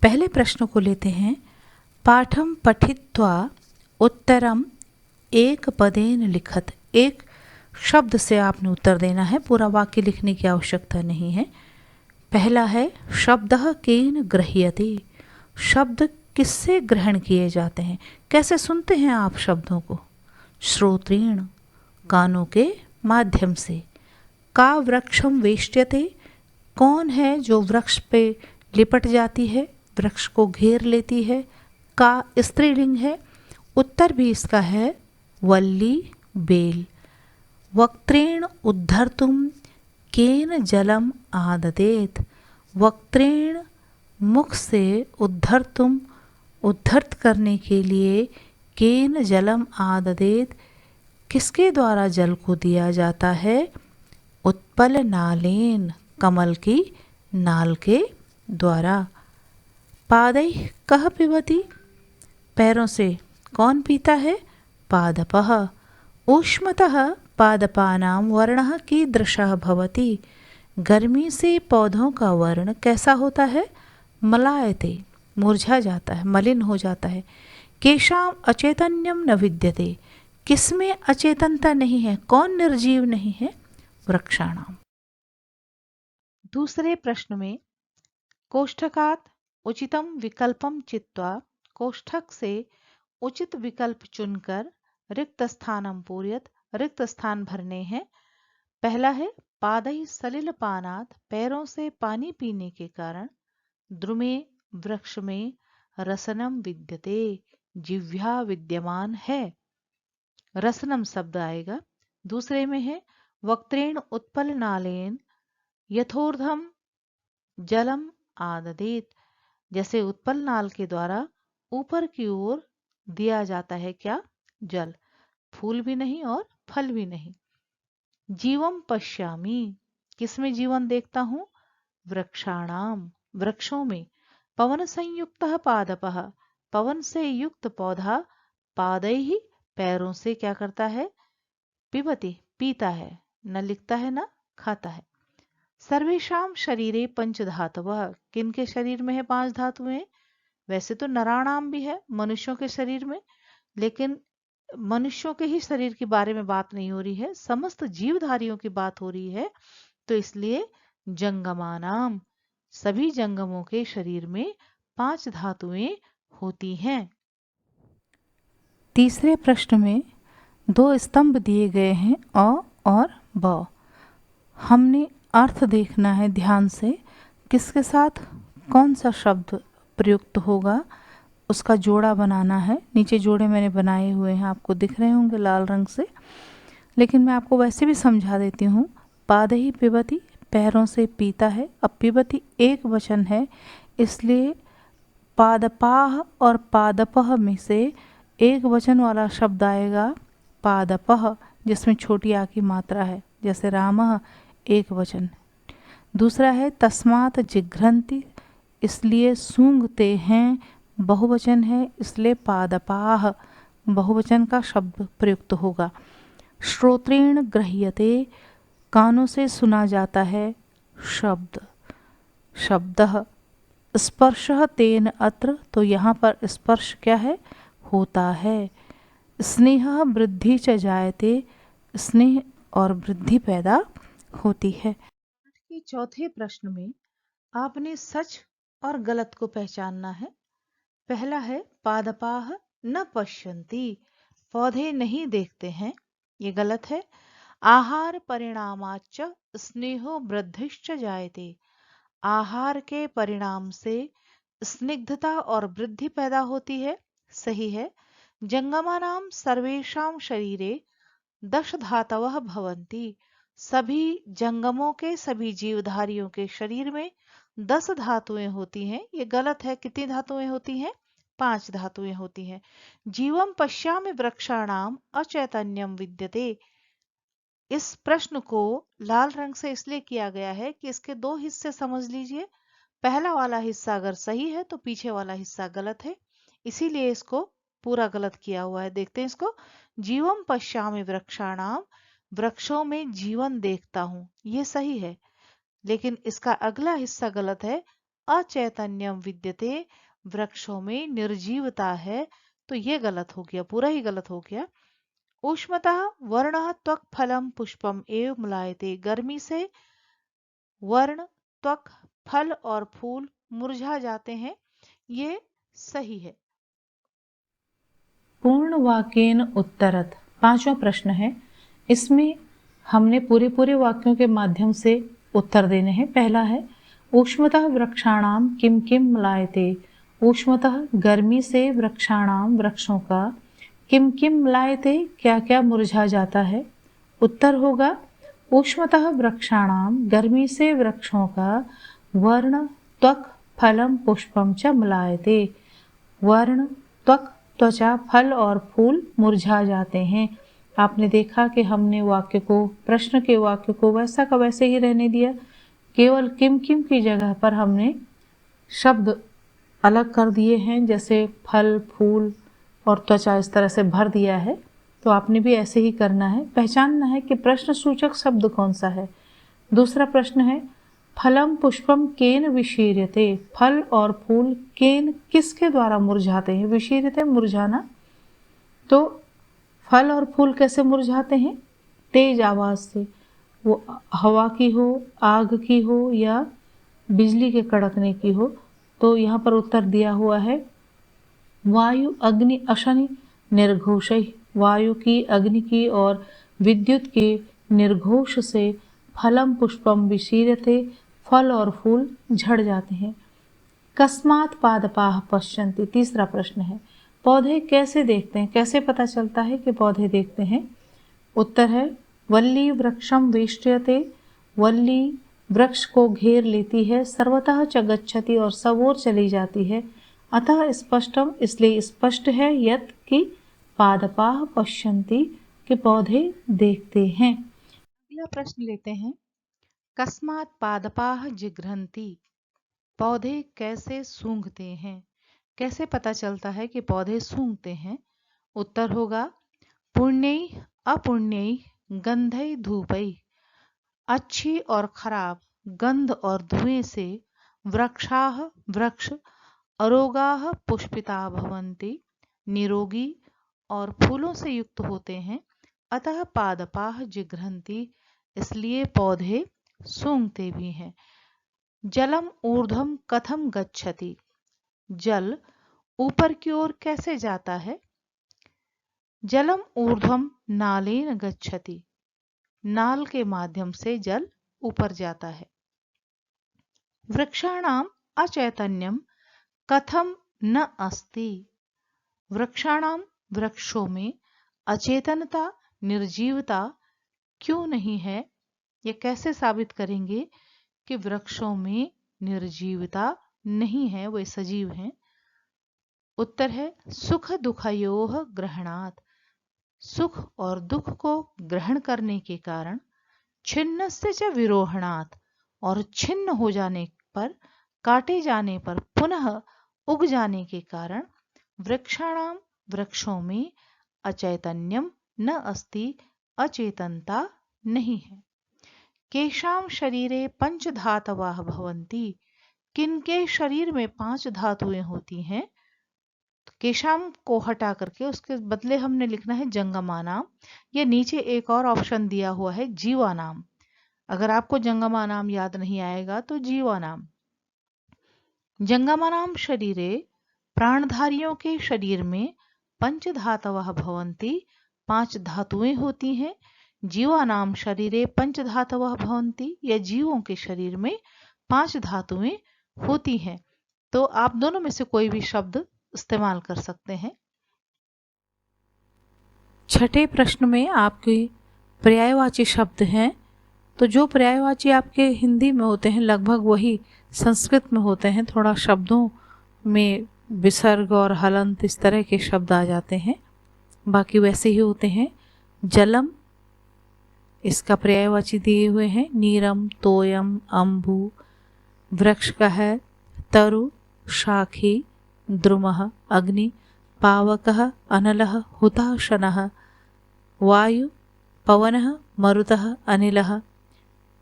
पहले प्रश्न को लेते हैं। पाठम पठित्वा उत्तरम एक पदेन लिखत, एक शब्द से आपने उत्तर देना है, पूरा वाक्य लिखने की आवश्यकता नहीं है। पहला है शब्दः केन गृह्यते, शब्द किससे ग्रहण किए जाते हैं, कैसे सुनते हैं आप शब्दों को, श्रोत्रेण, कानों के माध्यम से। का वृक्षम वेष्ट्यते, कौन है जो वृक्ष पे लिपट जाती है, वृक्ष को घेर लेती है। का स्त्रीलिंग है। उत्तर भी इसका है वल्ली, बेल। वक्त्रेण उद्धर्तुम केन जलम आददेत, वक्त्रेण मुख से, उद्धर्तुम उद्धर्त करने के लिए, केन जलम आददेत किसके द्वारा जल को दिया जाता है, उत्पल नालेन, कमल की नाल के द्वारा। पादैः कः पिबति, पैरों से कौन पीता है, पादपः। ऊष्मतः पादपानां वर्णः कीदृशः भवति, गर्मी से पौधों का वर्ण कैसा होता है, मलायते, मुरझा जाता है, मलिन हो जाता है। केशाम अचैतन्यम न विद्यते, किसमें अचेतनता नहीं है, कौन निर्जीव नहीं है, वृक्षाणाम। दूसरे प्रश्न में कोष्ठकात् उचितम विकल्पम चित्वा, कोष्ठक से उचित विकल्प चुनकर रिक्त स्थानम पूर्यत, रिक्त स्थान भरने हैं। पहला है पादैः सलिलपानात्, पैरों से पानी पीने के कारण, द्रुमे, वृक्ष में, रसनम विद्यते, जिह्वा विद्यमान है, रसनम शब्द आएगा। दूसरे में है वक्त्रेण उत्पल नालेन यथोर्धम जलम आददेत, जैसे उत्पल नाल के द्वारा ऊपर की ओर दिया जाता है क्या, जल, फूल भी नहीं और फल भी नहीं। जीवम पश्यामि, किसमें जीवन देखता हूँ, वृक्षाणाम, वृक्षों में। पवन संयुक्तः पादपः, पवन से युक्त पौधा, पादैः, पैरों से क्या करता है, पिबति, पीता है, न लिखता है न खाता है। सर्वेषाम शरीरे पंच धातवः, किनके शरीर में है पांच धातुएं, वैसे तो नराणाम भी है मनुष्यों के शरीर में, लेकिन मनुष्यों के ही शरीर के बारे में बात नहीं हो रही है, समस्त जीवधारियों की बात हो रही है, तो इसलिए जंगमानाम, सभी जंगमों के शरीर में पांच धातुएं होती हैं। तीसरे प्रश्न में दो स्तंभ दिए गए हैं, अ और ब। हमने अर्थ देखना है ध्यान से, किसके साथ कौन सा शब्द प्रयुक्त होगा, उसका जोड़ा बनाना है। नीचे जोड़े मैंने बनाए हुए हैं, आपको दिख रहे होंगे लाल रंग से, लेकिन मैं आपको वैसे भी समझा देती हूँ। पादैः पिबति, पैरों से पीता है। अब पिबति एक वचन है, इसलिए पादपाः और पादपः में से एक वचन वाला शब्द आएगा पादपः, जिसमें छोटी आ की मात्रा है, जैसे रामः एक वचन। दूसरा है तस्मात् जिघ्रन्ति, इसलिए सूंघते हैं, बहुवचन है, इसलिए पादपाः, बहुवचन का शब्द प्रयुक्त होगा। श्रोत्रेण गृह्यते, कानों से सुना जाता है, शब्द, शब्दः। स्पर्शः तेन अत्र, तो यहाँ पर स्पर्श क्या है, होता है। स्नेहः वृद्धि च जायते, स्नेह और वृद्धि पैदा होती है। चौथे प्रश्न में आपने सच और गलत को पहचानना है। पहला है पादपाः न पश्यन्ति, पौधे नहीं देखते हैं, ये गलत है। आहार परिणामाच्च स्नेहो वृद्धिश्च जायते, आहार के परिणाम से स्निग्धता और वृद्धि पैदा होती है, सही है। जंगमानां सर्वेषां शरीरे दश धातवः भवन्ति, सभी जंगमों के, सभी जीवधारियों के शरीर में 10 धातुएं होती हैं। ये गलत है। कितनी धातुएं होती हैं? 5 धातुएं होती हैं। जीवम पश्यामि वृक्षाणाम अचैतन्यम विद्यते। इस प्रश्न को लाल रंग से इसलिए किया गया है कि इसके दो हिस्से समझ लीजिए। पहला वाला हिस्सा अगर सही है तो पीछे वाला हिस्सा गलत है, इसीलिए इसको पूरा गलत किया हुआ है। देखते हैं इसको। जीवम पश्यामि वृक्षाणाम, वृक्षों में जीवन देखता हूं, ये सही है। लेकिन इसका अगला हिस्सा गलत है। अचैतन्यम विद्यते, वृक्षों में निर्जीवता है, तो ये गलत हो गया, पूरा ही गलत हो गया। उष्मतः वर्णः त्वक् फलम पुष्पम एव म्लायते, गर्मी से वर्ण, त्वक, फल और फूल मुरझा जाते हैं, ये सही है। पूर्ण वाक्येन उत्तरत, पांचवा प्रश्न है। इसमें हमने पूरे वाक्यों के माध्यम से उत्तर देने हैं। पहला है ऊष्मतः वृक्षाणाम किम किम म्लायते। ऊष्मतः गर्मी से, वृक्षाणाम वृक्षों का, किम किम म्लायते क्या क्या मुरझा जाता है। उत्तर होगा ऊष्मतः वृक्षाणाम गर्मी से वृक्षों का, वर्ण त्वक फलम पुष्पम च म्लायते, वर्ण त्वक त्वचा फल और फूल मुरझा जाते हैं। आपने देखा कि हमने वाक्य को, प्रश्न के वाक्य को वैसा का वैसे ही रहने दिया, केवल किम किम की जगह पर हमने शब्द अलग कर दिए हैं, जैसे फल, फूल और त्वचा इस तरह से भर दिया है। तो आपने भी ऐसे ही करना है, पहचानना है कि प्रश्न सूचक शब्द कौन सा है। दूसरा प्रश्न है फलम पुष्पम केन विशीर्यते, फल और फूल केन किसके द्वारा मुरझाते हैं। विशीर्यते मुरझाना, तो फल और फूल कैसे मुरझाते हैं? तेज आवाज से, वो हवा की हो, आग की हो या बिजली के कड़कने की हो। तो यहाँ पर उत्तर दिया हुआ है वायु अग्नि अशनि निर्घोषै, वायु की, अग्नि की और विद्युत के निर्घोष से फलम पुष्पम विशीर्यते, फल और फूल झड़ जाते हैं। कस्मात् पादपाः पश्यन्ति, तीसरा प्रश्न है पौधे कैसे देखते हैं, कैसे पता चलता है कि पौधे देखते हैं। उत्तर है वल्ली वृक्षम वेष्ट्यते, वल्ली वृक्ष को घेर लेती है, सर्वतः च गच्छति और सब ओर चली जाती है, अतः स्पष्टम इसलिए स्पष्ट है, यत् कि पादपाः पश्यन्ति कि पौधे देखते हैं। अगला प्रश्न लेते हैं कस्मात् पादपाः जिघ्रन्ति, पौधे कैसे सूंघते हैं, कैसे पता चलता है कि पौधे सूंघते हैं। उत्तर होगा पुण्यैः अपुण्यैः गंधैः धूपैः, अच्छी और खराब गंध और धुएं से वृक्षाः वृक्ष अरोगाः पुष्पिता भवन्ति, निरोगी और फूलों से युक्त होते हैं, अतः पादपाः जिघ्रन्ति इसलिए पौधे सूंघते भी हैं। जलम ऊर्ध्वम कथम गच्छति, जल ऊपर की ओर कैसे जाता है। जलम ऊर्ध्वम नालेन गच्छति, नाल के माध्यम से जल ऊपर जाता है। वृक्षाणाम अचैतन्यम कथम न अस्ति, वृक्षाणाम वृक्षों में अचेतनता, निर्जीवता क्यों नहीं है। ये कैसे साबित करेंगे कि वृक्षों में निर्जीवता नहीं है, वे सजीव हैं। उत्तर है सुख दुखयोः ग्रहणात्, सुख और दुख को ग्रहण करने के कारण, छिन्नस्य च विरोहणात् और छिन्न हो जाने पर, काटे जाने पर पुनः उग जाने के कारण, वृक्षाणाम वृक्षों में अचैतन्यम न अस्ति अचेतनता नहीं है। केशाम शरीरे पंच धातवः भवन्ति, किनके शरीर में 5 धातुएं होती हैं। तो केशाम को हटा करके उसके बदले हमने लिखना है जंगमानाम, या नीचे एक और ऑप्शन दिया हुआ है जीवानाम। अगर आपको जंगमानाम याद नहीं आएगा तो जीवानाम। जंगमानाम शरीरे, प्राणधारियों के शरीर में पंच धातवः भवन्ति 5 धातुएं होती हैं। जीवानाम शरीरे पंच धातवः भवन्ति, या जीवों के शरीर में 5 धातुएं होती हैं। तो आप दोनों में से कोई भी शब्द इस्तेमाल कर सकते हैं। छठे प्रश्न में आपके पर्यायवाची शब्द हैं तो जो पर्यायवाची आपके हिंदी में होते हैं लगभग वही संस्कृत में होते हैं। थोड़ा शब्दों में विसर्ग और हलंत इस तरह के शब्द आ जाते हैं, बाकी वैसे ही होते हैं। जलम, इसका पर्यायवाची दिए हुए हैं नीरम, तोयम, अम्बु। वृक्ष का है तरु, शाखी, द्रुमः, अग्नि, पावकः, अनलः, हुताशनः। वायु, पवनः, मरुतः, अनिलः।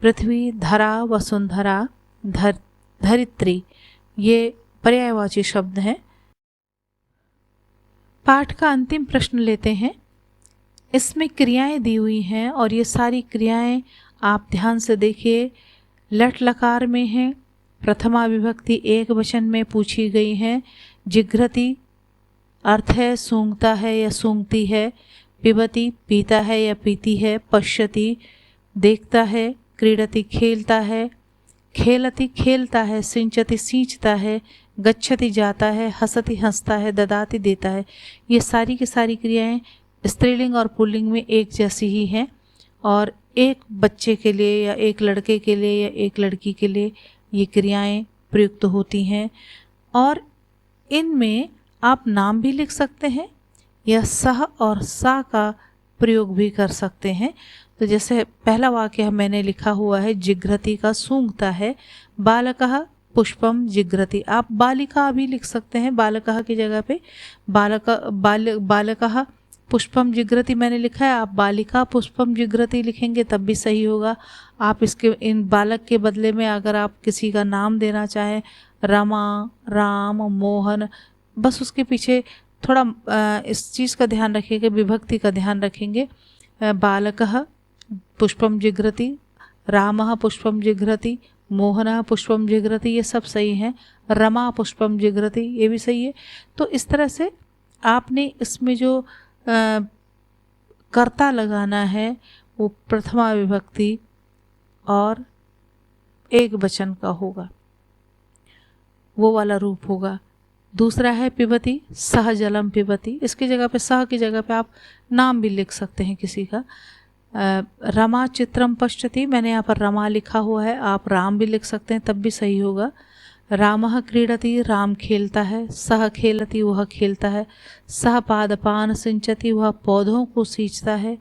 पृथ्वी, धरा, वसुंधरा, धरित्री, ये पर्यायवाची शब्द हैं। पाठ का अंतिम प्रश्न लेते हैं। इसमें क्रियाएं दी हुई हैं और ये सारी क्रियाएं आप ध्यान से देखिए, लट लकार में हैं। प्रथमा विभक्ति एक वचन में पूछी गई हैं। जिघ्रति अर्थ है सूंघता है या सूंघती है। पिबती पीता है या पीती है। पश्यति देखता है। क्रीडति खेलता है। खेलति खेलता है। सिंचति सींचता है। गच्छति जाता है। हसति हंसता है। ददाति देता है। ये सारी की सारी क्रियाएं स्त्रीलिंग और पुल्लिंग में एक जैसी ही हैं और एक बच्चे के लिए या एक लड़के के लिए या एक लड़की के लिए ये क्रियाएं प्रयुक्त होती हैं। और इनमें आप नाम भी लिख सकते हैं या सह और सा का प्रयोग भी कर सकते हैं। तो जैसे पहला वाक्य मैंने लिखा हुआ है, जिघ्रति का सूंघता है। बालकः पुष्पम जिघ्रति, आप बालिका भी लिख सकते हैं बालकः की जगह पे। बालकः पुष्पम जिघ्रति मैंने लिखा है, आप बालिका पुष्पम जिघ्रति लिखेंगे तब भी सही होगा। आप इसके इन बालक के बदले में अगर आप किसी का नाम देना चाहें, रमा, राम, मोहन, बस उसके पीछे थोड़ा इस चीज़ का ध्यान रखिएगा, विभक्ति का ध्यान रखेंगे। बालकः पुष्पम जिघ्रति, रामः पुष्पम जिघ्रति, मोहनः पुष्पम जिघ्रति, ये सब सही हैं। रमा पुष्पम जिघ्रति, ये भी सही है। तो इस तरह से आपने इसमें जो कर्ता लगाना है वो प्रथमा विभक्ति और एक वचन का होगा, वो वाला रूप होगा। दूसरा है पिबती, सह जलम पिबती, इसकी जगह पे सह की जगह पे आप नाम भी लिख सकते हैं किसी का। रमा चित्रम पश्यति, मैंने यहाँ पर रमा लिखा हुआ है, आप राम भी लिख सकते हैं तब भी सही होगा। रामः क्रीडति, राम खेलता है। सह खेलति, वह खेलता है। सह पादपान सिंचति, वह पौधों को सींचता है।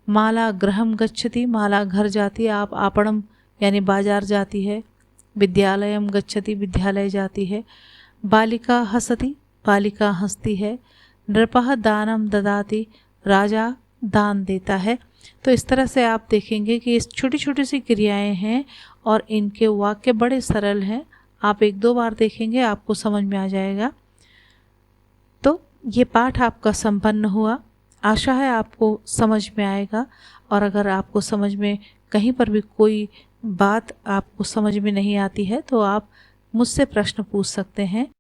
माला गृहम गच्छति, माला घर जाती है, आप आपणम यानी बाजार जाती है। विद्यालयम गच्छति, विद्यालय जाती है। बालिका हसति, बालिका हंसती है। नृपः दानम ददाति, राजा दान देता है। तो इस तरह से आप देखेंगे कि इस छोटी छोटी सी क्रियाएं हैं और इनके वाक्य बड़े सरल हैं। आप एक दो बार देखेंगे आपको समझ में आ जाएगा। तो ये पाठ आपका संपन्न हुआ। आशा है आपको समझ में आएगा और अगर आपको समझ में कहीं पर भी कोई बात आपको समझ में नहीं आती है तो आप मुझसे प्रश्न पूछ सकते हैं।